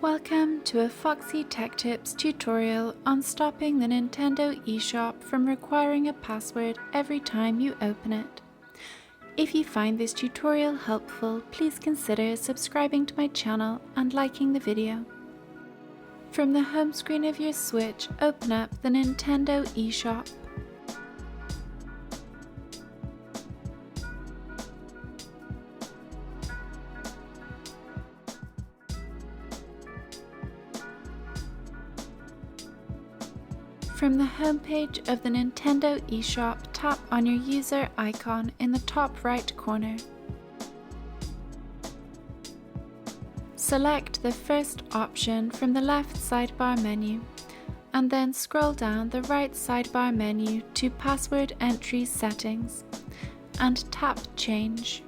Welcome to a Foxy Tech Tips tutorial on stopping the Nintendo eShop from requiring a password every time you open it. If you find this tutorial helpful, please consider subscribing to my channel and liking the video. From the home screen of your Switch, open up the Nintendo eShop. From the homepage of the Nintendo eShop, tap on your user icon in the top right corner. Select the first option from the left sidebar menu, and then scroll down the right sidebar menu to Password Entry Settings, and tap Change.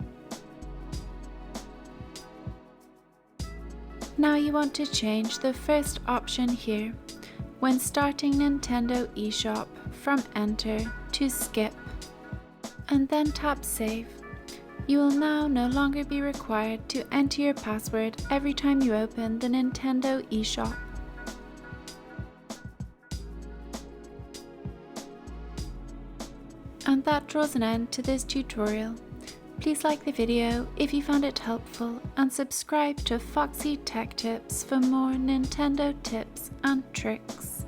Now you want to change the first option here, when starting Nintendo eShop, from Enter to Skip, and then tap Save. You will now no longer be required to enter your password every time you open the Nintendo eShop. And that draws an end to this tutorial. Please like the video if you found it helpful and subscribe to Foxy Tech Tips for more Nintendo tips and tricks.